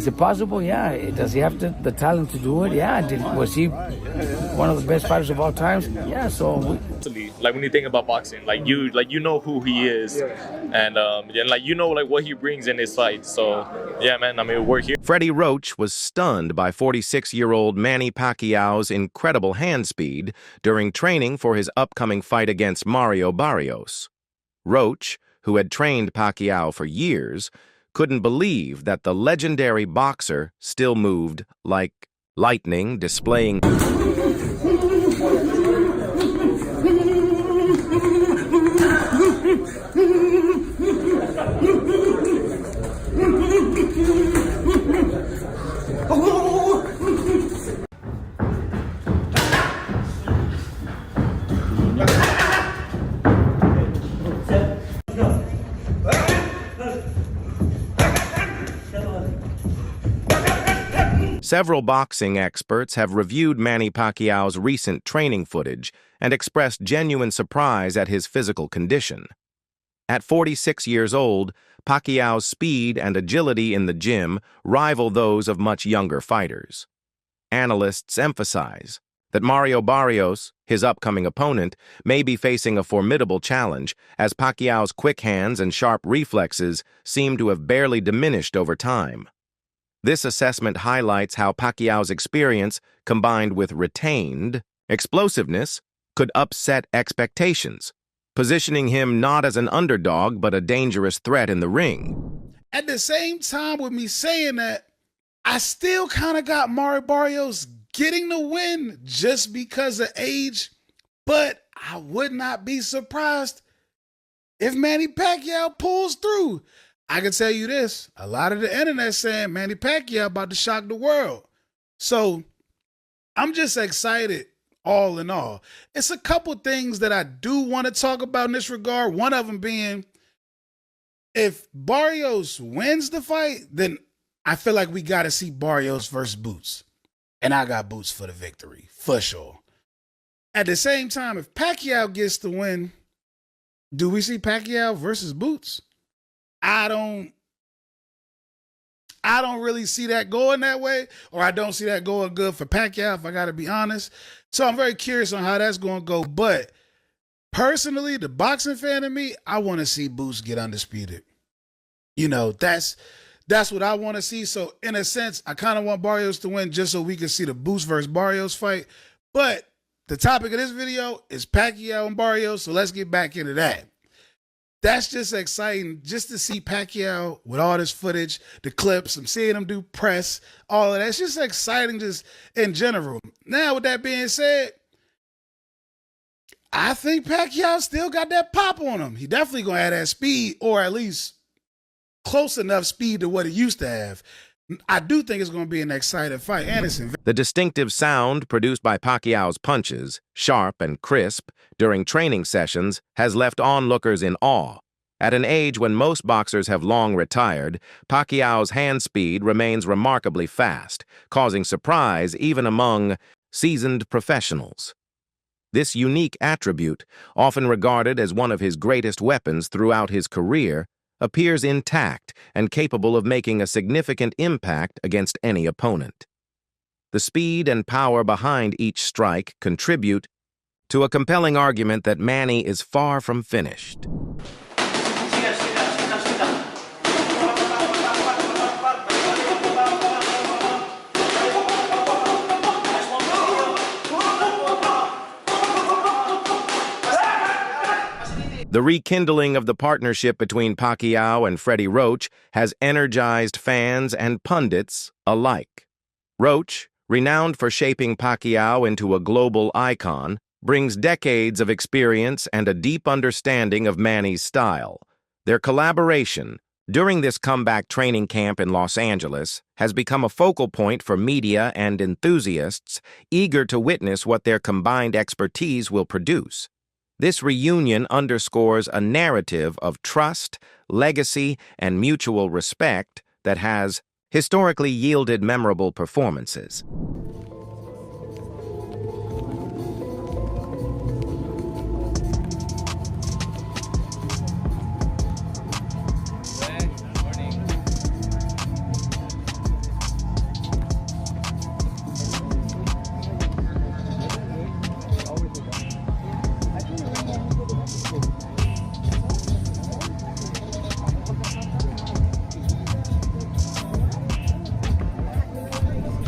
Is it possible? Yeah. Does he have the talent to do it? Yeah. Was he one of the best fighters of all times? Yeah. So like when you think about boxing, like you know who he is, and like you know like what he brings in his fight. So yeah, man. I mean, we're here. Freddie Roach was stunned by 46-year-old Manny Pacquiao's incredible hand speed during training for his upcoming fight against Mario Barrios. Roach, who had trained Pacquiao for years, couldn't believe that the legendary boxer still moved like lightning, displaying Several boxing experts have reviewed Manny Pacquiao's recent training footage and expressed genuine surprise at his physical condition. At 46 years old, Pacquiao's speed and agility in the gym rival those of much younger fighters. Analysts emphasize that Mario Barrios, his upcoming opponent, may be facing a formidable challenge, as Pacquiao's quick hands and sharp reflexes seem to have barely diminished over time. This assessment highlights how Pacquiao's experience, combined with retained explosiveness, could upset expectations, positioning him not as an underdog but a dangerous threat in the ring. At the same time, with me saying that, I still kind of got Mario Barrios getting the win just because of age, but I would not be surprised if Manny Pacquiao pulls through. I can tell you this, a lot of the internet saying Manny Pacquiao about to shock the world. So I'm just excited all in all. It's a couple things that I do want to talk about in this regard. One of them being, if Barrios wins the fight, then I feel like we got to see Barrios versus Boots. And I got Boots for the victory, for sure. At the same time, if Pacquiao gets the win, do we see Pacquiao versus Boots? I don't really see that going that way, or I don't see that going good for Pacquiao, if I got to be honest. So I'm very curious on how that's going to go. But personally, the boxing fan in me, I want to see Boots get undisputed. You know, that's what I want to see. So in a sense, I kind of want Barrios to win just so we can see the Boots versus Barrios fight. But the topic of this video is Pacquiao and Barrios, so let's get back into that. That's just exciting, just to see Pacquiao with all this footage, the clips, I'm seeing him do press, all of that. It's just exciting just in general. Now, with that being said, I think Pacquiao still got that pop on him. He definitely going to have that speed, or at least close enough speed to what he used to have. I do think it's going to be an exciting fight. Anderson. The distinctive sound produced by Pacquiao's punches, sharp and crisp, during training sessions, has left onlookers in awe. At an age when most boxers have long retired, Pacquiao's hand speed remains remarkably fast, causing surprise even among seasoned professionals. This unique attribute, often regarded as one of his greatest weapons throughout his career, appears intact and capable of making a significant impact against any opponent. The speed and power behind each strike contribute to a compelling argument that Manny is far from finished. The rekindling of the partnership between Pacquiao and Freddie Roach has energized fans and pundits alike. Roach, renowned for shaping Pacquiao into a global icon, brings decades of experience and a deep understanding of Manny's style. Their collaboration, during this comeback training camp in Los Angeles, has become a focal point for media and enthusiasts eager to witness what their combined expertise will produce. This reunion underscores a narrative of trust, legacy, and mutual respect that has historically yielded memorable performances.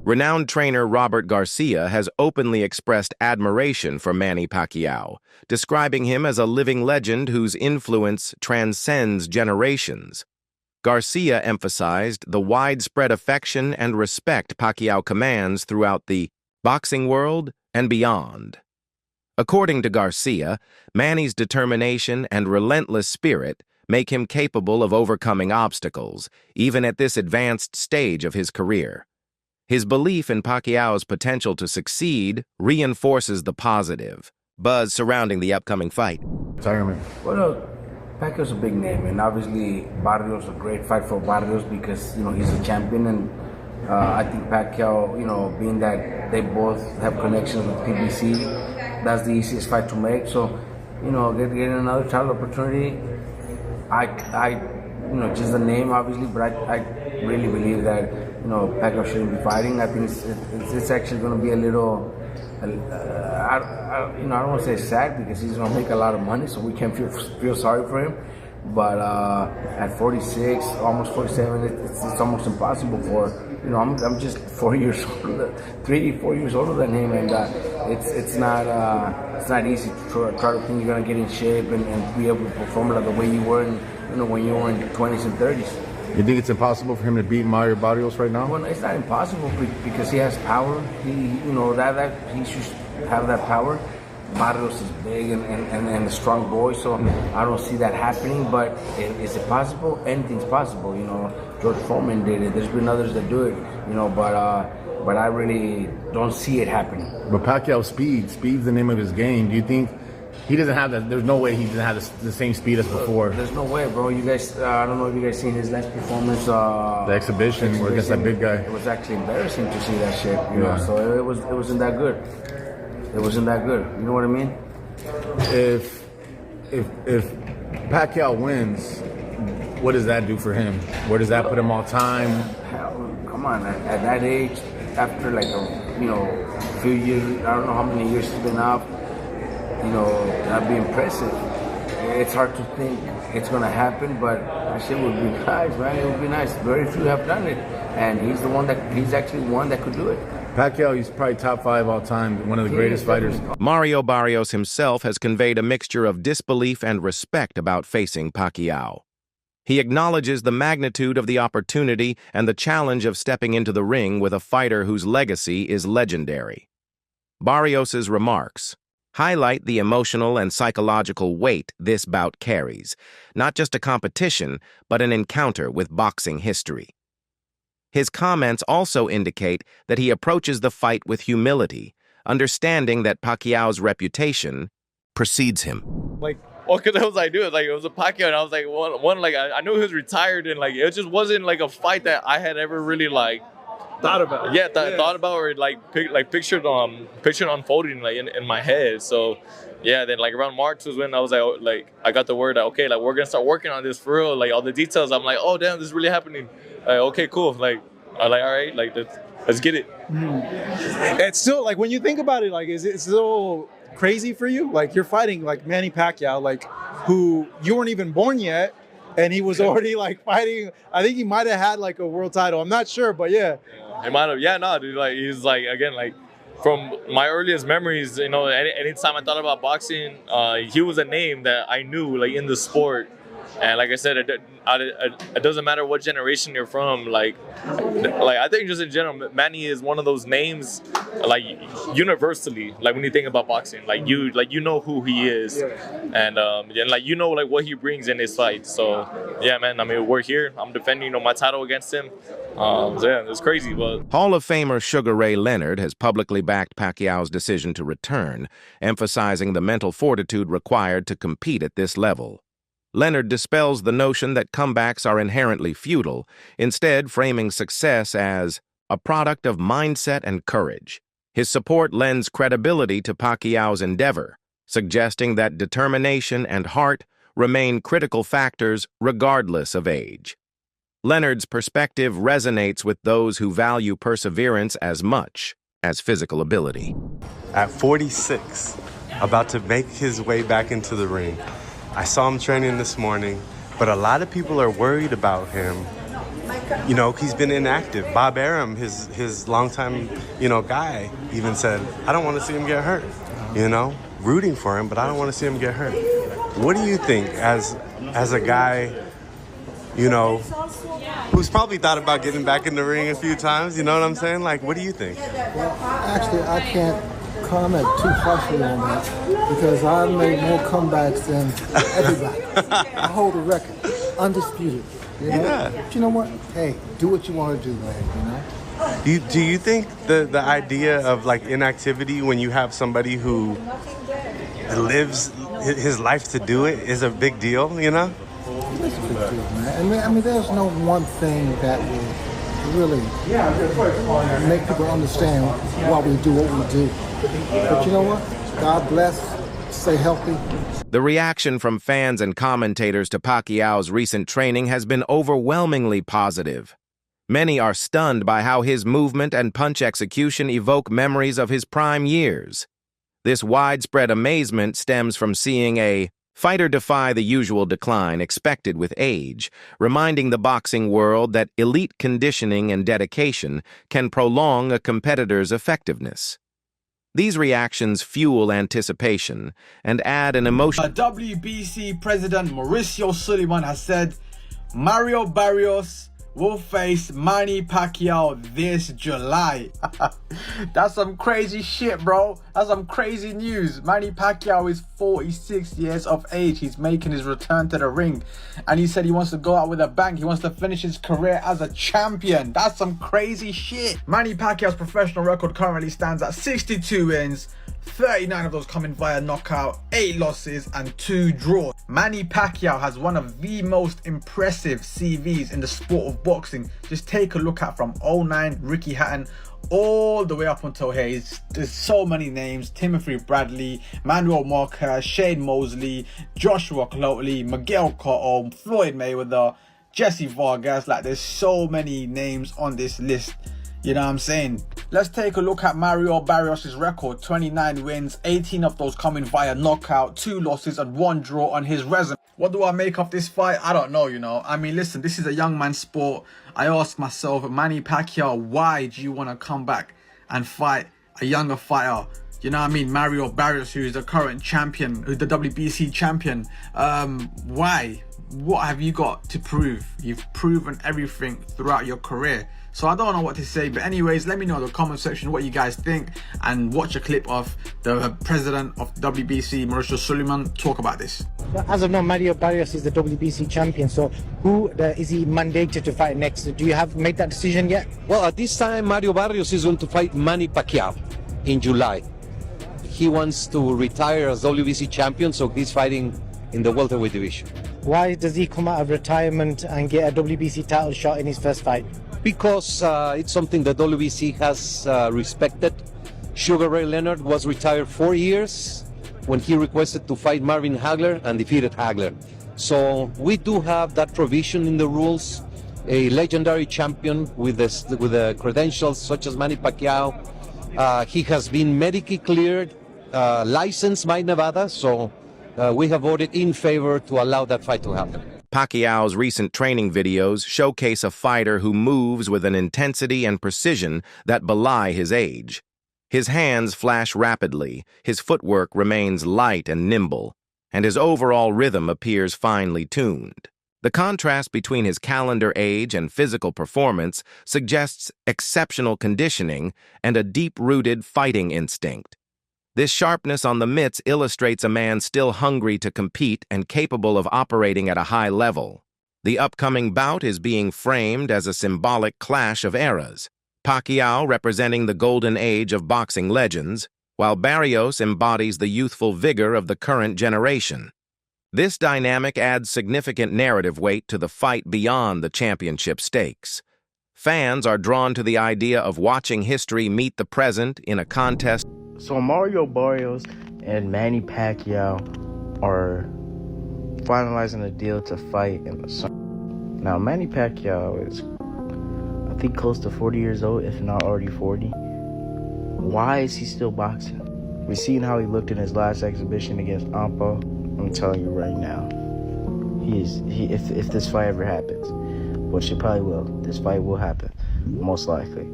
Renowned trainer Robert Garcia has openly expressed admiration for Manny Pacquiao, describing him as a living legend whose influence transcends generations. Garcia emphasized the widespread affection and respect Pacquiao commands throughout the boxing world and beyond. According to Garcia, Manny's determination and relentless spirit make him capable of overcoming obstacles, even at this advanced stage of his career. His belief in Pacquiao's potential to succeed reinforces the positive buzz surrounding the upcoming fight. Well, Pacquiao's a big name, and obviously Barrios a great fight for Barrios because he's a champion, and I think Pacquiao, being that they both have connections with PBC, that's the easiest fight to make. So, getting another title opportunity, I just the name obviously, but I really believe that Pacquiao shouldn't be fighting. I think it's actually going to be a little. I don't want to say sad because he's going to make a lot of money, so we can't feel sorry for him. But at 46, almost 47, it's almost impossible for I'm just 4 years older, 4 years older than him, and it's not easy to try to think you're going to get in shape and be able to perform like the way you were when you were in your 20s and 30s. You think it's impossible for him to beat Mario Barrios right now? Well, it's not impossible because he has power. That he should have that power. Barrios is big and a strong boy, so I don't see that happening. But is it possible? Anything's possible. George Foreman did it. There's been others that do it. But I really don't see it happening. But Pacquiao's speed's the name of his game. Do you think he doesn't have that? There's no way he doesn't have the same speed as before. There's no way, bro. You guys, I don't know if you guys seen his last performance. The exhibition against that big guy. It was actually embarrassing to see that shit. So it wasn't that good. It wasn't that good. You know what I mean? If Pacquiao wins, what does that do for him? Where does that put him all time? Hell, come on, at that age, after like a few years, I don't know how many years he's been out. That'd be impressive. It's hard to think it's gonna happen, but that shit would be nice, man. It would be nice. Very few have done it, and he's actually one that could do it. Pacquiao, he's probably top 5 all time, one of the greatest fighters. Mario Barrios himself has conveyed a mixture of disbelief and respect about facing Pacquiao. He acknowledges the magnitude of the opportunity and the challenge of stepping into the ring with a fighter whose legacy is legendary. Barrios's remarks highlight the emotional and psychological weight this bout carries, not just a competition, but an encounter with boxing history. His comments also indicate that he approaches the fight with humility, understanding that Pacquiao's reputation precedes him. Because I was like, dude, it was a Pacquiao, and I was like, I knew he was retired, and it just wasn't like a fight that I had ever really thought about. Yeah, thought about or pictured unfolding in my head. So yeah, then around March was when I was I got the word that okay, we're gonna start working on this for real. All the details. I'm like, oh damn, this is really happening. Okay, cool. All right, let's get it. It's still when you think about it, is it still crazy for you? You're fighting Manny Pacquiao, who you weren't even born yet, and he was already fighting. I think he might have had a world title. I'm not sure, but yeah. He might have. Yeah, no, dude. He's again from my earliest memories. Anytime I thought about boxing, he was a name that I knew in the sport. And like I said, it doesn't matter what generation you're from. I think just in general, Manny is one of those names, universally. When you think about boxing, you know who he is, and what he brings in his fight. So yeah, man. We're here. I'm defending my title against him. Yeah, it's crazy. But Hall of Famer Sugar Ray Leonard has publicly backed Pacquiao's decision to return, emphasizing the mental fortitude required to compete at this level. Leonard dispels the notion that comebacks are inherently futile, instead framing success as a product of mindset and courage. His support lends credibility to Pacquiao's endeavor, suggesting that determination and heart remain critical factors regardless of age. Leonard's perspective resonates with those who value perseverance as much as physical ability. At 46, about to make his way back into the ring, I saw him training this morning, but a lot of people are worried about him you know, he's been inactive. Bob Arum, his longtime, you know, guy, even said, I don't want to see him get hurt. You know, rooting for him, but I don't want to see him get hurt. What do you think, as a guy, you know, who's probably thought about getting back in the ring a few times? You know what I'm saying? Like, what do you think? Well, actually, I can't comment too harshly on that because I made more comebacks than everybody. I hold a record, undisputed. You know? Yeah. But you know what? Hey, do what you want to do, man. You know. Do you think the idea of like inactivity when you have somebody who lives his life to do it is a big deal? You know. It is a big deal, man. And I mean, there's no one thing that will really make people understand why we do what we do. But you know what? God bless. Stay healthy. The reaction from fans and commentators to Pacquiao's recent training has been overwhelmingly positive. Many are stunned by how his movement and punch execution evoke memories of his prime years. This widespread amazement stems from seeing a fighter defy the usual decline expected with age, reminding the boxing world that elite conditioning and dedication can prolong a competitor's effectiveness. These reactions fuel anticipation and add an emotion. WBC President Mauricio Suleiman has said Mario Barrios will face Manny Pacquiao this July. That's some crazy shit, bro. That's some crazy news. Manny Pacquiao is 46 years of age. He's making his return to the ring. And he said he wants to go out with a bang. He wants to finish his career as a champion. That's some crazy shit. Manny Pacquiao's professional record currently stands at 62 wins. 39 of those coming via knockout, 8 losses and 2 draws. Manny Pacquiao has one of the most impressive CVs in the sport of boxing. Just take a look at from 09 Ricky Hatton all the way up until here. There's so many names: Timothy Bradley, Manuel Marquez, Shane Mosley, Joshua Cloteley, Miguel Cotto, Floyd Mayweather, Jesse Vargas. Like, there's so many names on this list. You know what I'm saying? Let's take a look at Mario Barrios' record. 29 wins, 18 of those coming via knockout, 2 losses and 1 draw on his resume. What do I make of this fight? I don't know, you know. I mean, listen, this is a young man's sport. I ask myself, Manny Pacquiao, why do you want to come back and fight a younger fighter? You know what I mean? Mario Barrios, who is the current champion, who's the WBC champion. Why? What have you got to prove? You've proven everything throughout your career. So I don't know what to say, but anyways, let me know in the comment section what you guys think, and watch a clip of the president of WBC, Mauricio Suleiman, talk about this. As of now, Mario Barrios is the WBC champion, so who is he mandated to fight next? Do you have made that decision yet? Well, at this time, Mario Barrios is going to fight Manny Pacquiao in July. He wants to retire as WBC champion, so he's fighting in the welterweight division. Why does he come out of retirement and get a WBC title shot in his first fight? Because it's something that WBC has respected. Sugar Ray Leonard was retired 4 years when he requested to fight Marvin Hagler and defeated Hagler. So we do have that provision in the rules. A legendary champion with the credentials such as Manny Pacquiao. He has been medically cleared, licensed by Nevada, so we have voted in favor to allow that fight to happen. Pacquiao's recent training videos showcase a fighter who moves with an intensity and precision that belie his age. His hands flash rapidly, his footwork remains light and nimble, and his overall rhythm appears finely tuned. The contrast between his calendar age and physical performance suggests exceptional conditioning and a deep-rooted fighting instinct. This sharpness on the mitts illustrates a man still hungry to compete and capable of operating at a high level. The upcoming bout is being framed as a symbolic clash of eras, Pacquiao representing the golden age of boxing legends, while Barrios embodies the youthful vigor of the current generation. This dynamic adds significant narrative weight to the fight beyond the championship stakes. Fans are drawn to the idea of watching history meet the present in a contest. So Mario Barrios and Manny Pacquiao are finalizing a deal to fight in the summer. Now, Manny Pacquiao is, I think, close to 40 years old, if not already 40. Why is he still boxing? We've seen how he looked in his last exhibition against Ampa. I'm telling you right now, if this fight ever happens, which it probably will. This fight will happen, most likely.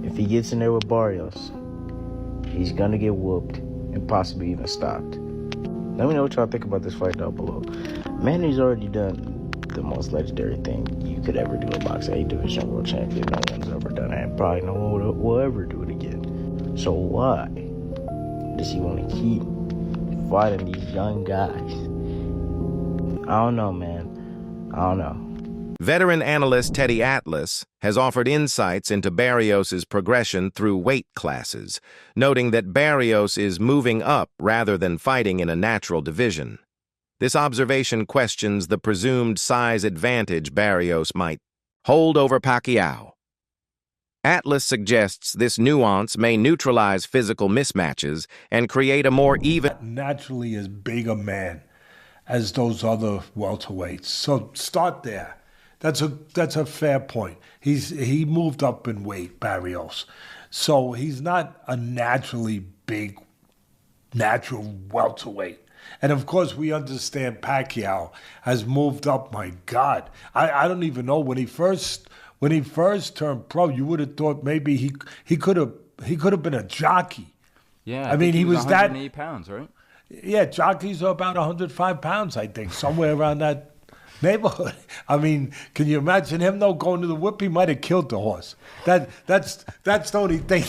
If he gets in there with Barrios, he's gonna get whooped and possibly even stopped. Let me know what y'all think about this fight down below. Manny's already done the most legendary thing you could ever do in boxing. 8 division world champion. No one's ever done it, and probably no one will ever do it again. So why does he want to keep fighting these young guys? I don't know, man. I don't know. Veteran analyst Teddy Atlas has offered insights into Barrios' progression through weight classes, noting that Barrios is moving up rather than fighting in a natural division. This observation questions the presumed size advantage Barrios might hold over Pacquiao. Atlas suggests this nuance may neutralize physical mismatches and create a more even... Naturally as big a man as those other welterweights. So start there. That's a fair point. He moved up in weight, Barrios. So he's not a naturally big, natural welterweight. And of course, we understand Pacquiao has moved up. My God, I don't even know when he first turned pro. You would have thought maybe he could have been a jockey. Yeah, I mean he was 108 pounds, right? Yeah, jockeys are about 105 pounds, I think, somewhere around that neighborhood. I mean, can you imagine him though going to the whip? He might have killed the horse. That's the only thing.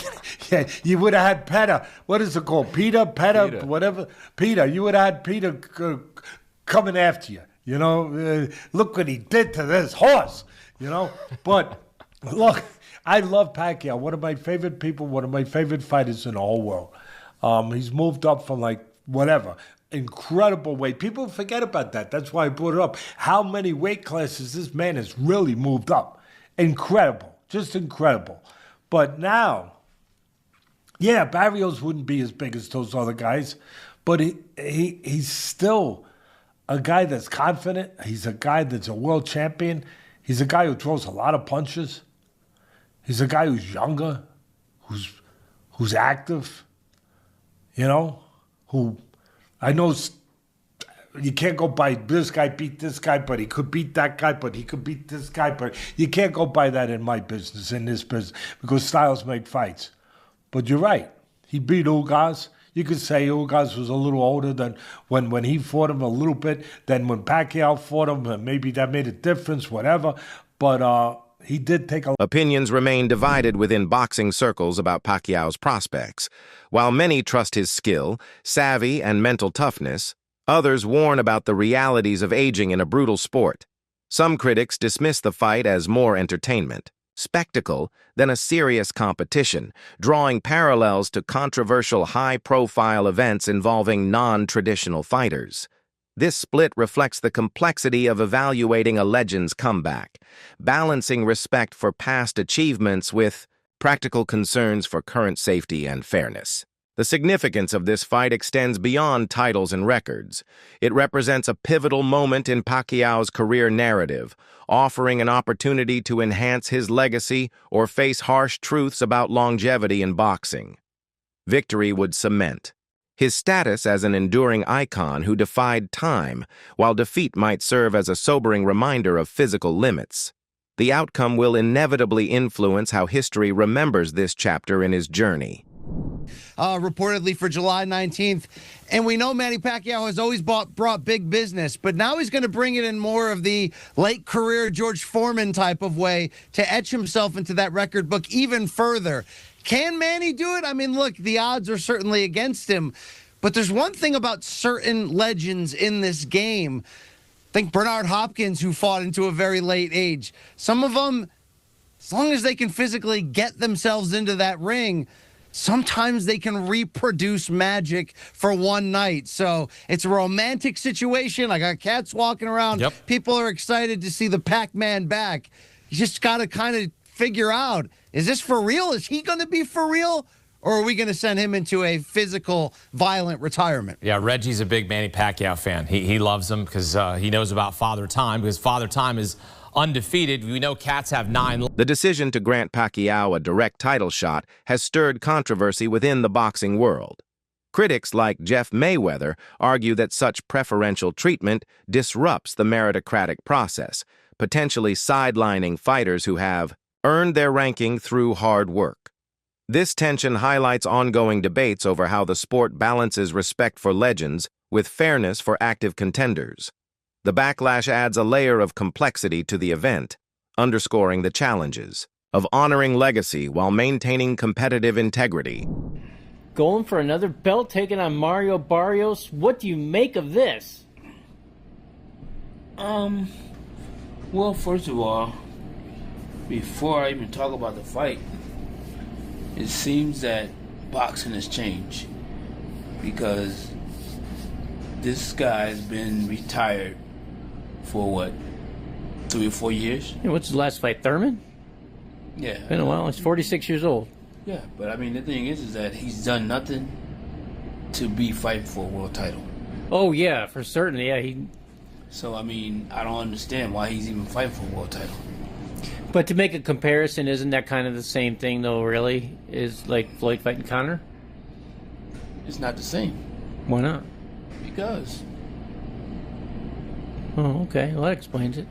Yeah, you would have had Petter. What is it called? Peter, whatever. Peter. You would have had Peter coming after you. You know, look what he did to this horse. You know, but look, I love Pacquiao. One of my favorite people. One of my favorite fighters in the whole world. He's moved up from like whatever. Incredible weight. People forget about that. That's why I brought it up. How many weight classes this man has really moved up. Incredible. Just incredible. But now, yeah, Barrios wouldn't be as big as those other guys, but he's still a guy that's confident. He's a guy that's a world champion. He's a guy who throws a lot of punches. He's a guy who's younger, who's active, you know, who... I know you can't go by this guy beat this guy, but he could beat that guy, but he could beat this guy, but you can't go by that in my business, in this business, because styles make fights. But you're right. He beat Ugas. You could say Ugas was a little older than when he fought him a little bit, than when Pacquiao fought him, and maybe that made a difference, whatever. But he did take a... Opinions remain divided within boxing circles about Pacquiao's prospects. While many trust his skill, savvy, and mental toughness, others warn about the realities of aging in a brutal sport. Some critics dismiss the fight as more entertainment, spectacle, than a serious competition, drawing parallels to controversial high-profile events involving non-traditional fighters. This split reflects the complexity of evaluating a legend's comeback, balancing respect for past achievements with practical concerns for current safety and fairness. The significance of this fight extends beyond titles and records. It represents a pivotal moment in Pacquiao's career narrative, offering an opportunity to enhance his legacy or face harsh truths about longevity in boxing. Victory would cement his status as an enduring icon who defied time, while defeat might serve as a sobering reminder of physical limits. The outcome will inevitably influence how history remembers this chapter in his journey. Reportedly for July 19th. And we know Manny Pacquiao has always brought big business, but now he's going to bring it in more of the late career George Foreman type of way to etch himself into that record book even further. Can Manny do it? I mean, look, the odds are certainly against him, but there's one thing about certain legends in this game. Think Bernard Hopkins, who fought into a very late age. Some of them, as long as they can physically get themselves into that ring, sometimes they can reproduce magic for one night. So it's a romantic situation. I got cats walking around. Yep. People are excited to see the Pac-Man back. You just got to kind of figure out, is this for real? Is he going to be for real? Or are we going to send him into a physical, violent retirement? Yeah, Reggie's a big Manny Pacquiao fan. He loves him because he knows about Father Time, because Father Time is undefeated. We know cats have 9. The decision to grant Pacquiao a direct title shot has stirred controversy within the boxing world. Critics like Jeff Mayweather argue that such preferential treatment disrupts the meritocratic process, potentially sidelining fighters who have earned their ranking through hard work. This tension highlights ongoing debates over how the sport balances respect for legends with fairness for active contenders. The backlash adds a layer of complexity to the event, underscoring the challenges of honoring legacy while maintaining competitive integrity. Going for another belt, taking on Mario Barrios. What do you make of this? Well, first of all, before I even talk about the fight, it seems that boxing has changed because this guy's been retired for what, 3 or 4 years? Yeah, what's his last fight, Thurman? Yeah. Been a while. He's 46 years old. Yeah, but I mean, the thing is that he's done nothing to be fighting for a world title. Oh, yeah, for certain. Yeah, So, I mean, I don't understand why he's even fighting for a world title. But to make a comparison, isn't that kind of the same thing, though, really? Is like Floyd fighting Conor? It's not the same. Why not? Because. Oh, okay. Well, that explains it.